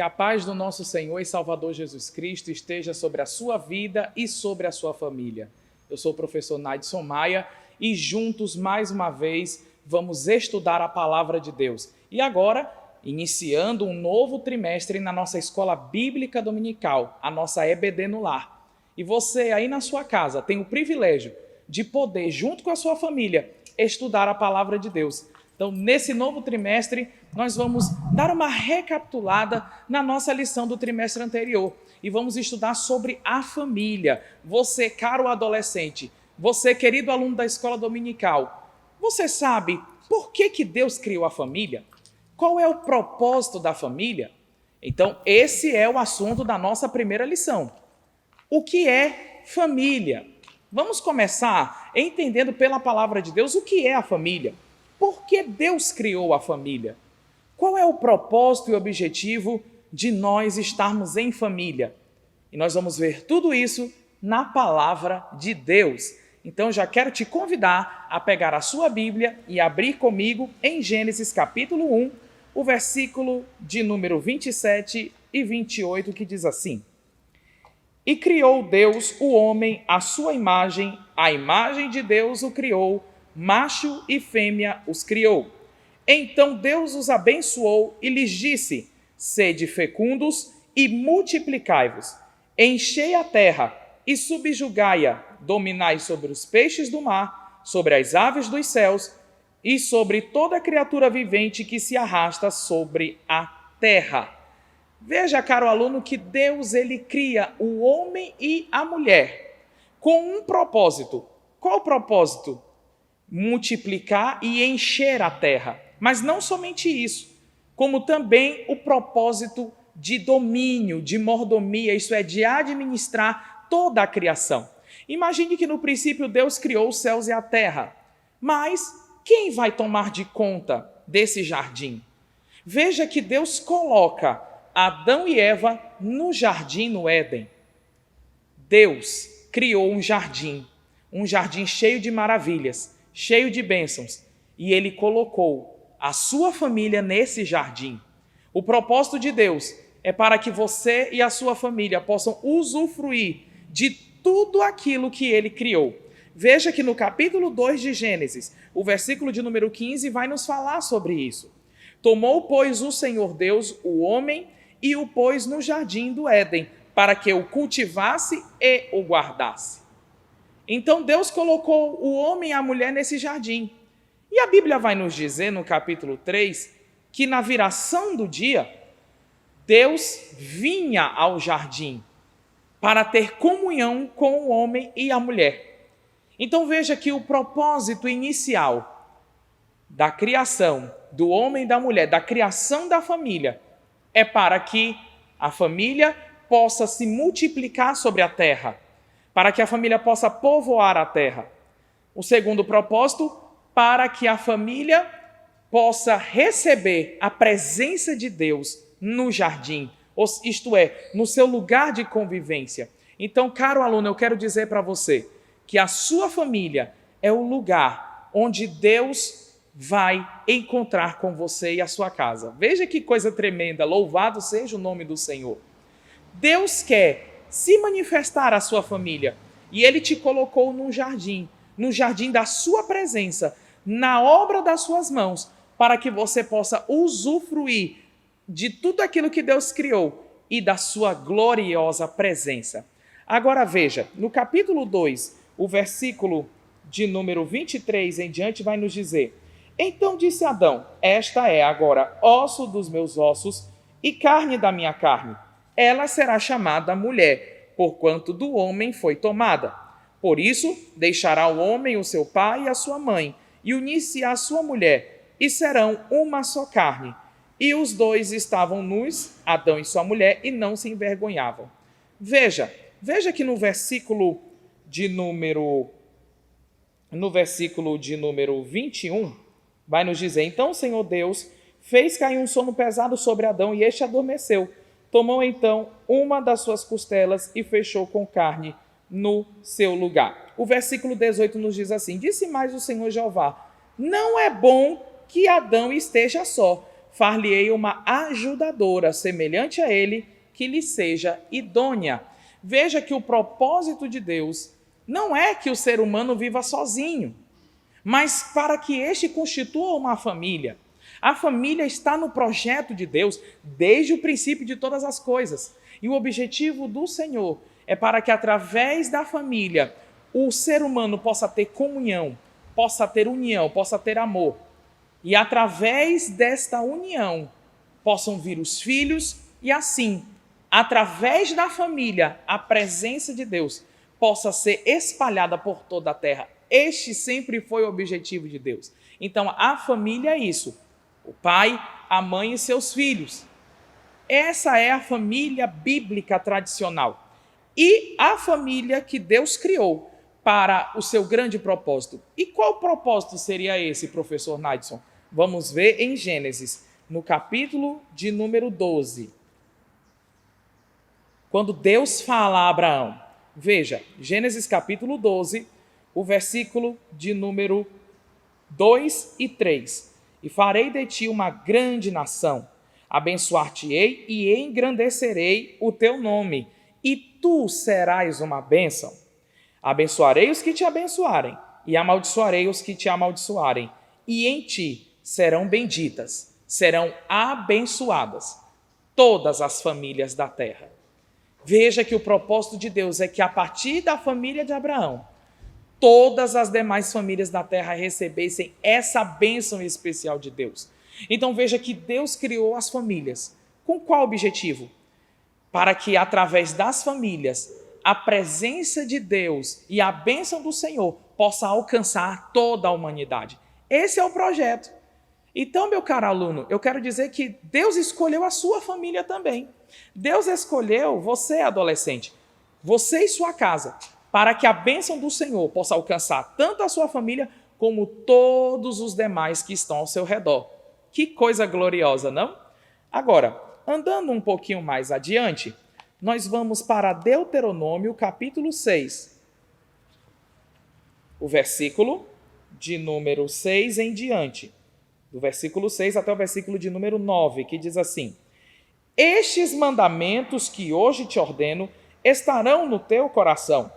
Que a paz do nosso Senhor e Salvador Jesus Cristo esteja sobre a sua vida e sobre a sua família. Eu sou o professor Naidson Maia e juntos, mais uma vez, vamos estudar a Palavra de Deus. E agora, iniciando um novo trimestre na nossa Escola Bíblica Dominical, a nossa EBD no Lar. E você aí na sua casa tem o privilégio de poder, junto com a sua família, estudar a Palavra de Deus. Então, nesse novo trimestre, nós vamos dar uma recapitulada na nossa lição do trimestre anterior e vamos estudar sobre a família. Você, caro adolescente, você, querido aluno da escola dominical, você sabe por que Deus criou a família? Qual é o propósito da família? Então, esse é o assunto da nossa primeira lição. O que é família? Vamos começar entendendo pela palavra de Deus o que é a família. Por que Deus criou a família? Qual é o propósito e objetivo de nós estarmos em família? E nós vamos ver tudo isso na palavra de Deus. Então já quero te convidar a pegar a sua Bíblia e abrir comigo em Gênesis capítulo 1, o versículo de número 27 e 28, que diz assim: E criou Deus o homem à sua imagem, a imagem de Deus o criou, macho e fêmea os criou. Então Deus os abençoou e lhes disse: Sede fecundos e multiplicai-vos, enchei a terra e subjugai-a, dominai sobre os peixes do mar, sobre as aves dos céus e sobre toda criatura vivente que se arrasta sobre a terra. Veja, caro aluno, que Deus ele cria o homem e a mulher com um propósito. Qual o propósito? Multiplicar e encher a terra. Mas não somente isso, como também o propósito de domínio, de mordomia, isso é, de administrar toda a criação. Imagine que no princípio Deus criou os céus e a terra, mas quem vai tomar de conta desse jardim? Veja que Deus coloca Adão e Eva no jardim no Éden. Deus criou um jardim cheio de maravilhas, cheio de bênçãos, e ele colocou a sua família nesse jardim. O propósito de Deus é para que você e a sua família possam usufruir de tudo aquilo que ele criou. Veja que no capítulo 2 de Gênesis, o versículo de número 15 vai nos falar sobre isso. Tomou, pois, o Senhor Deus o homem e o pôs no jardim do Éden, para que o cultivasse e o guardasse. Então Deus colocou o homem e a mulher nesse jardim. E a Bíblia vai nos dizer no capítulo 3 que na viração do dia, Deus vinha ao jardim para ter comunhão com o homem e a mulher. Então veja que o propósito inicial da criação do homem e da mulher, da criação da família, é para que a família possa se multiplicar sobre a terra, para que a família possa povoar a terra. O segundo propósito, para que a família possa receber a presença de Deus no jardim, isto é, no seu lugar de convivência. Então, caro aluno, eu quero dizer para você que a sua família é o lugar onde Deus vai encontrar com você e a sua casa. Veja que coisa tremenda, louvado seja o nome do Senhor. Deus quer se manifestar à sua família e Ele te colocou no jardim da sua presença, na obra das suas mãos, para que você possa usufruir de tudo aquilo que Deus criou e da sua gloriosa presença. Agora veja, no capítulo 2, o versículo de número 23 em diante vai nos dizer: Então disse Adão: Esta é agora osso dos meus ossos e carne da minha carne. Ela será chamada mulher, porquanto do homem foi tomada. Por isso, deixará o homem o seu pai e a sua mãe, e unir-se à sua mulher, e serão uma só carne. E os dois estavam nus, Adão e sua mulher, e não se envergonhavam. Veja que no versículo de número 21, vai nos dizer: Então o Senhor Deus fez cair um sono pesado sobre Adão, e este adormeceu. Tomou então uma das suas costelas e fechou com carne no seu lugar. O versículo 18 nos diz assim: Disse mais o Senhor Jeová: Não é bom que Adão esteja só. far-lhe-ei uma ajudadora, semelhante a ele, que lhe seja idônea. Veja que o propósito de Deus não é que o ser humano viva sozinho, mas para que este constitua uma família. A família está no projeto de Deus desde o princípio de todas as coisas. E o objetivo do Senhor é para que através da família o ser humano possa ter comunhão, possa ter união, possa ter amor. E através desta união possam vir os filhos e assim, através da família, a presença de Deus possa ser espalhada por toda a terra. Este sempre foi o objetivo de Deus. Então, a família é isso: o pai, a mãe e seus filhos. Essa é a família bíblica tradicional. E a família que Deus criou para o seu grande propósito. E qual propósito seria esse, professor Naidson? Vamos ver em Gênesis, no capítulo de número 12. Quando Deus fala a Abraão, veja, Gênesis capítulo 12, o versículo de número 2 e 3. E farei de ti uma grande nação, abençoar-te-ei e engrandecerei o teu nome, e tu serás uma bênção. Abençoarei os que te abençoarem, e amaldiçoarei os que te amaldiçoarem, e em ti serão benditas, serão abençoadas todas as famílias da terra. Veja que o propósito de Deus é que a partir da família de Abraão, todas as demais famílias da terra recebessem essa bênção especial de Deus. Então veja que Deus criou as famílias. Com qual objetivo? Para que através das famílias, a presença de Deus e a bênção do Senhor possa alcançar toda a humanidade. Esse é o projeto. Então, meu caro aluno, eu quero dizer que Deus escolheu a sua família também. Deus escolheu você, adolescente, você e sua casa, para que a bênção do Senhor possa alcançar tanto a sua família como todos os demais que estão ao seu redor. Que coisa gloriosa, não? Agora, andando um pouquinho mais adiante, nós vamos para Deuteronômio capítulo 6, o versículo de número 6 em diante. Do versículo 6 até o versículo de número 9, que diz assim: Estes mandamentos que hoje te ordeno estarão no teu coração,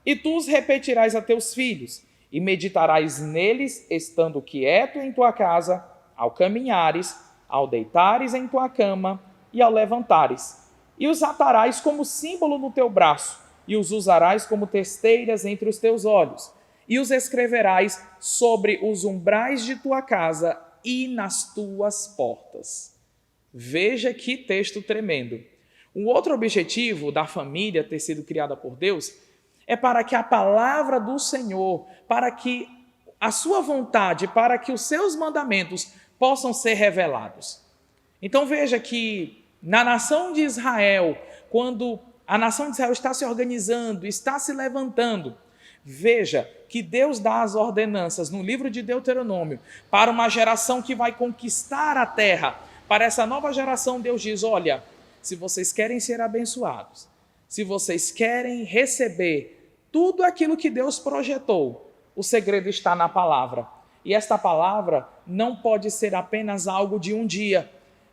e tu os repetirás a teus filhos, e meditarás neles, estando quieto em tua casa, ao caminhares, ao deitares em tua cama e ao levantares. E os atarás como símbolo no teu braço, e os usarás como testeiras entre os teus olhos, e os escreverás sobre os umbrais de tua casa e nas tuas portas. Veja que texto tremendo. Um outro objetivo da família ter sido criada por Deus é para que a palavra do Senhor, para que a sua vontade, para que os seus mandamentos possam ser revelados. Então veja que na nação de Israel, quando a nação de Israel está se organizando, está se levantando, veja que Deus dá as ordenanças no livro de Deuteronômio para uma geração que vai conquistar a terra. Para essa nova geração, Deus diz: olha, se vocês querem ser abençoados, se vocês querem receber tudo aquilo que Deus projetou, o segredo está na palavra. E esta palavra não pode ser apenas algo de um dia,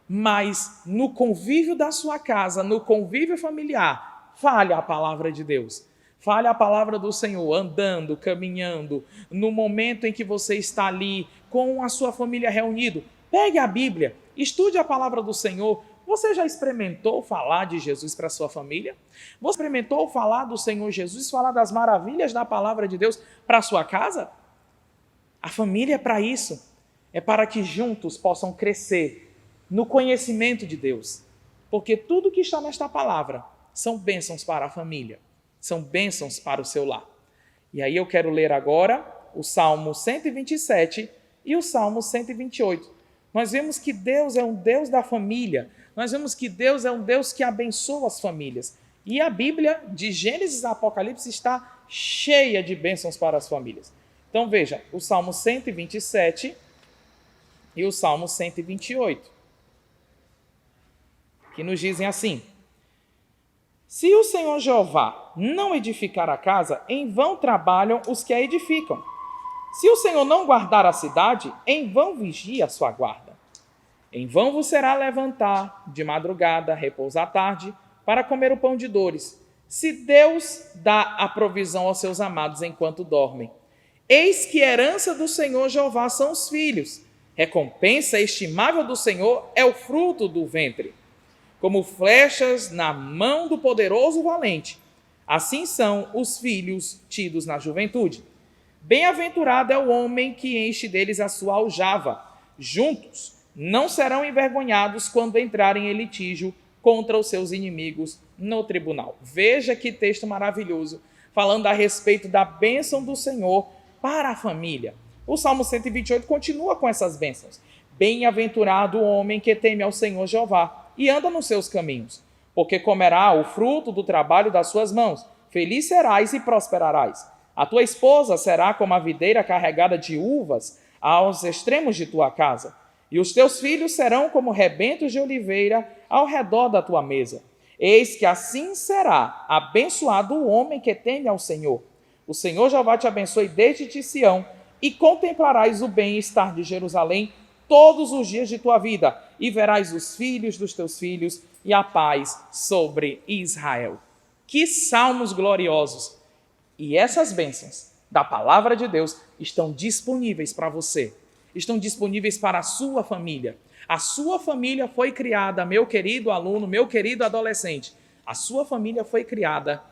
mas no convívio da sua casa, no convívio familiar, fale a palavra de Deus. Fale a palavra do Senhor, andando, caminhando, no momento em que você está ali com a sua família reunido. Pegue a Bíblia, estude a palavra do Senhor. Você já experimentou falar de Jesus para a sua família? Você experimentou falar do Senhor Jesus, falar das maravilhas da palavra de Deus para a sua casa? A família é para isso. É para que juntos possam crescer no conhecimento de Deus. Porque tudo que está nesta palavra são bênçãos para a família. São bênçãos para o seu lar. E aí eu quero ler agora o Salmo 127 e o Salmo 128. Nós vemos que Deus é um Deus da família. Nós vemos que Deus é um Deus que abençoa as famílias. E a Bíblia, de Gênesis a Apocalipse, está cheia de bênçãos para as famílias. Então veja, o Salmo 127 e o Salmo 128, que nos dizem assim: Se o Senhor Jeová não edificar a casa, em vão trabalham os que a edificam. Se o Senhor não guardar a cidade, em vão vigia a sua guarda. Em vão vos será levantar de madrugada, repousar à tarde, para comer o pão de dores, se Deus dá a provisão aos seus amados enquanto dormem. Eis que herança do Senhor Jeová são os filhos. Recompensa estimável do Senhor é o fruto do ventre. Como flechas na mão do poderoso valente, assim são os filhos tidos na juventude. Bem-aventurado é o homem que enche deles a sua aljava. Juntos não serão envergonhados quando entrarem em litígio contra os seus inimigos no tribunal. Veja que texto maravilhoso, falando a respeito da bênção do Senhor para a família. O Salmo 128 continua com essas bênçãos. Bem-aventurado o homem que teme ao Senhor Jeová e anda nos seus caminhos, porque comerá o fruto do trabalho das suas mãos. Feliz serás e prosperarás. A tua esposa será como a videira carregada de uvas aos extremos de tua casa, e os teus filhos serão como rebentos de oliveira ao redor da tua mesa. Eis que assim será abençoado o homem que teme ao Senhor. O Senhor Jeová te abençoe desde Sião, e contemplarás o bem-estar de Jerusalém todos os dias de tua vida, e verás os filhos dos teus filhos e a paz sobre Israel. Que salmos gloriosos! E essas bênçãos da palavra de Deus estão disponíveis para você, estão disponíveis para a sua família. A sua família foi criada, meu querido aluno, meu querido adolescente, a sua família foi criada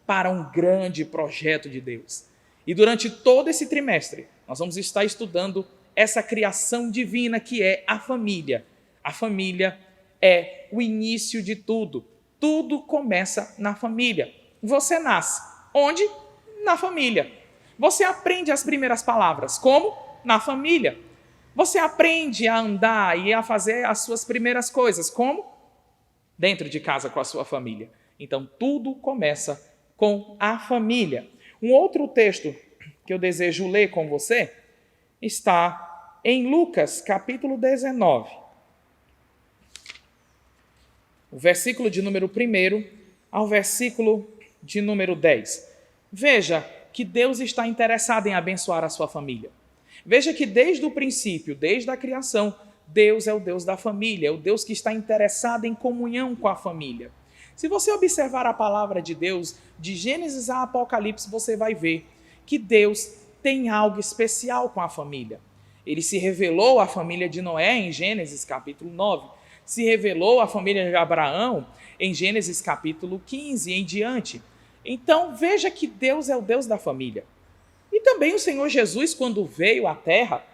para um grande projeto de Deus. E durante todo esse trimestre, nós vamos estar estudando essa criação divina que é a família. A família é o início de tudo. Tudo começa na família. Você nasce. Onde? Na família. Você aprende as primeiras palavras. Como? Na família. Você aprende a andar e a fazer as suas primeiras coisas. Como? Dentro de casa com a sua família. Então, tudo começa com a família. Um outro texto que eu desejo ler com você está em Lucas, capítulo 19. O versículo de número 1 ao versículo de número 10. Veja que Deus está interessado em abençoar a sua família. Veja que desde o princípio, desde a criação, Deus é o Deus da família, é o Deus que está interessado em comunhão com a família. Se você observar a palavra de Deus, de Gênesis a Apocalipse, você vai ver que Deus tem algo especial com a família. Ele se revelou à família de Noé em Gênesis capítulo 9, se revelou à família de Abraão em Gênesis capítulo 15 e em diante. Então veja que Deus é o Deus da família. E também o Senhor Jesus, quando veio à terra,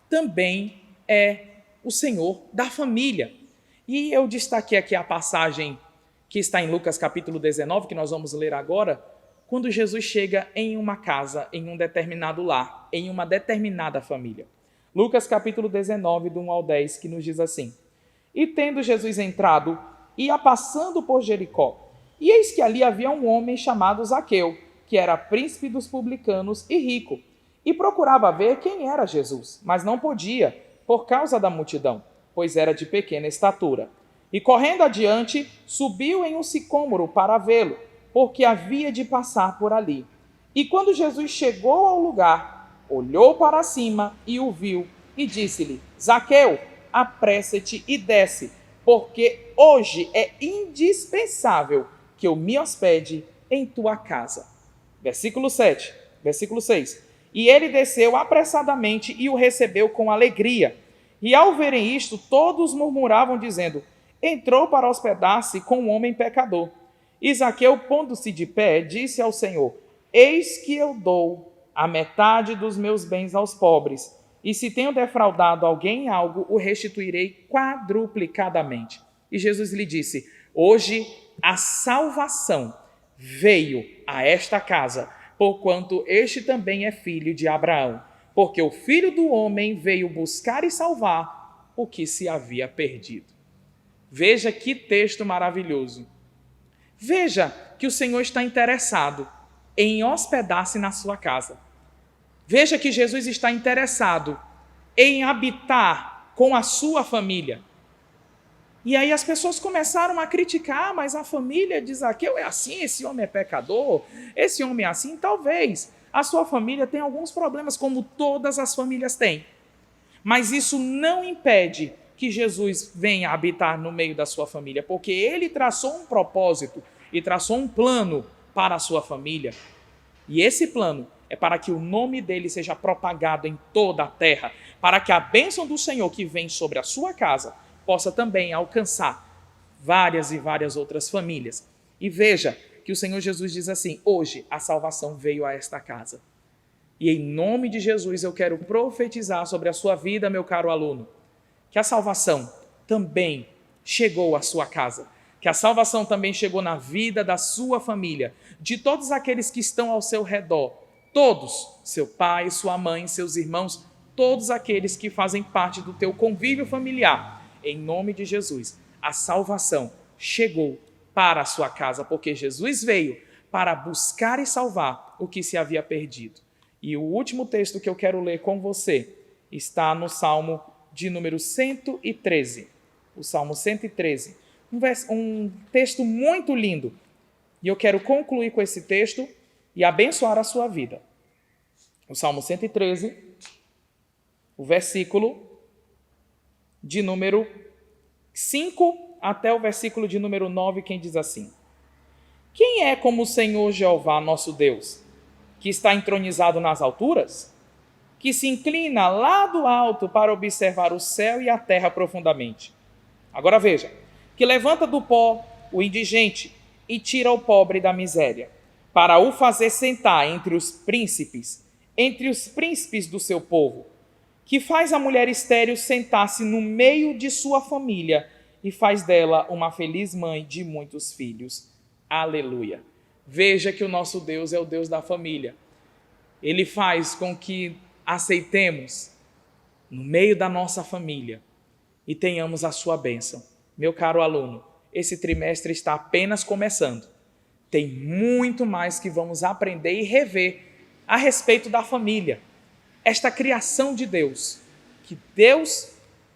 também é o Senhor da família. E eu destaquei aqui a passagem que está em Lucas capítulo 19, que nós vamos ler agora, quando Jesus chega em uma casa, em um determinado lar, em uma determinada família. Lucas capítulo 19, do 1 ao 10, que nos diz assim: E tendo Jesus entrado, ia passando por Jericó, e eis que ali havia um homem chamado Zaqueu, que era príncipe dos publicanos e rico, e procurava ver quem era Jesus, mas não podia, por causa da multidão, pois era de pequena estatura. E correndo adiante, subiu em um sicômoro para vê-lo, porque havia de passar por ali. E quando Jesus chegou ao lugar, olhou para cima e o viu, e disse-lhe: Zaqueu, apressa-te e desce, porque hoje é indispensável que eu me hospede em tua casa. Versículo 6. E ele desceu apressadamente e o recebeu com alegria. E ao verem isto, todos murmuravam, dizendo: entrou para hospedar-se com um homem pecador. E Zaqueu, pondo-se de pé, disse ao Senhor: eis que eu dou a metade dos meus bens aos pobres, e se tenho defraudado alguém em algo, o restituirei quadruplicadamente. E Jesus lhe disse: hoje a salvação veio a esta casa, porquanto este também é filho de Abraão, porque o Filho do Homem veio buscar e salvar o que se havia perdido. Veja que texto maravilhoso. Veja que o Senhor está interessado em hospedar-se na sua casa. Veja que Jesus está interessado em habitar com a sua família. E aí as pessoas começaram a criticar: mas a família de Zaqueu é assim, esse homem é pecador, esse homem é assim. Talvez a sua família tenha alguns problemas, como todas as famílias têm. Mas isso não impede que que Jesus venha habitar no meio da sua família, porque ele traçou um propósito e traçou um plano para a sua família. E esse plano é para que o nome dele seja propagado em toda a terra, para que a bênção do Senhor que vem sobre a sua casa possa também alcançar várias e várias outras famílias. E veja que o Senhor Jesus diz assim: hoje a salvação veio a esta casa. E em nome de Jesus eu quero profetizar sobre a sua vida, meu caro aluno, que a salvação também chegou à sua casa, que a salvação também chegou na vida da sua família, de todos aqueles que estão ao seu redor, todos, seu pai, sua mãe, seus irmãos, todos aqueles que fazem parte do teu convívio familiar. Em nome de Jesus, a salvação chegou para a sua casa, porque Jesus veio para buscar e salvar o que se havia perdido. E o último texto que eu quero ler com você está no Salmo de número 113. O Salmo 113. Um texto muito lindo. E eu quero concluir com esse texto e abençoar a sua vida. O Salmo 113, o versículo de número 5 até o versículo de número 9, quem diz assim: quem é como o Senhor Jeová, nosso Deus, que está entronizado nas alturas, que se inclina lá do alto para observar o céu e a terra profundamente? Agora veja, que levanta do pó o indigente e tira o pobre da miséria, para o fazer sentar entre os príncipes do seu povo, que faz a mulher estéril sentar-se no meio de sua família e faz dela uma feliz mãe de muitos filhos. Aleluia! Veja que o nosso Deus é o Deus da família. Ele faz com que aceitemos no meio da nossa família e tenhamos a sua bênção. Meu caro aluno, esse trimestre está apenas começando. Tem muito mais que vamos aprender e rever a respeito da família. Esta criação de Deus, que Deus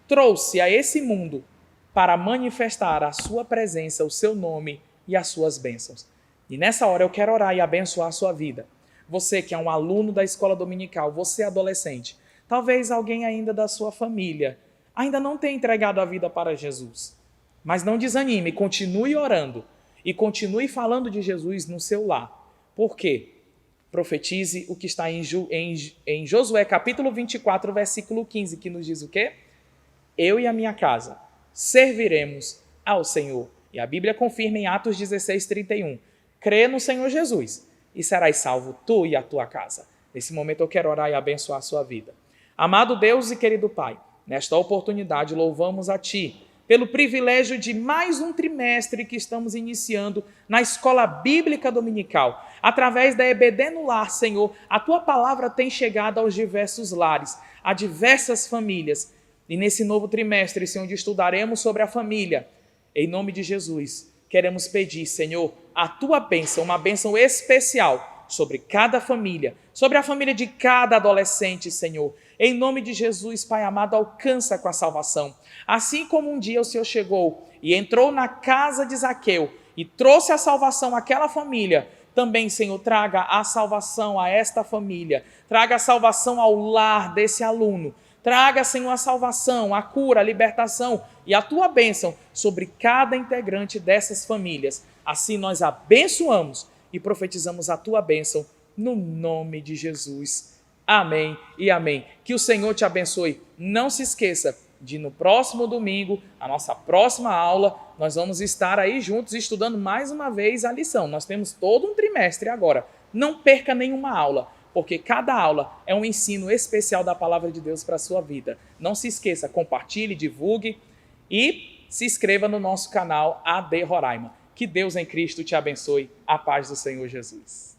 trouxe a esse mundo para manifestar a sua presença, o seu nome e as suas bênçãos. E nessa hora eu quero orar e abençoar a sua vida. Você que é um aluno da escola dominical, você adolescente, talvez alguém ainda da sua família ainda não tenha entregado a vida para Jesus. Mas não desanime, continue orando e continue falando de Jesus no seu lar. Por quê? Profetize o que está em Josué capítulo 24, versículo 15, que nos diz o quê? Eu e a minha casa serviremos ao Senhor. E a Bíblia confirma em Atos 16, 31. Crê no Senhor Jesus e serás salvo tu e a tua casa. Nesse momento eu quero orar e abençoar a sua vida. Amado Deus e querido Pai, nesta oportunidade louvamos a Ti pelo privilégio de mais um trimestre que estamos iniciando na Escola Bíblica Dominical. Através da EBD no Lar, Senhor, a Tua palavra tem chegado aos diversos lares, a diversas famílias. E nesse novo trimestre, Senhor, onde estudaremos sobre a família, em nome de Jesus, queremos pedir, Senhor, a Tua bênção, uma bênção especial sobre cada família, sobre a família de cada adolescente, Senhor. Em nome de Jesus, Pai amado, alcança com a salvação. Assim como um dia o Senhor chegou e entrou na casa de Zaqueu e trouxe a salvação àquela família, também, Senhor, traga a salvação a esta família, traga a salvação ao lar desse aluno, traga, Senhor, a salvação, a cura, a libertação e a Tua bênção sobre cada integrante dessas famílias. Assim nós abençoamos e profetizamos a Tua bênção no nome de Jesus. Amém e amém. Que o Senhor te abençoe. Não se esqueça de no próximo domingo, a nossa próxima aula, nós vamos estar aí juntos estudando mais uma vez a lição. Nós temos todo um trimestre agora. Não perca nenhuma aula, porque cada aula é um ensino especial da palavra de Deus para a sua vida. Não se esqueça, compartilhe, divulgue e se inscreva no nosso canal AD Roraima. Que Deus em Cristo te abençoe. A paz do Senhor Jesus.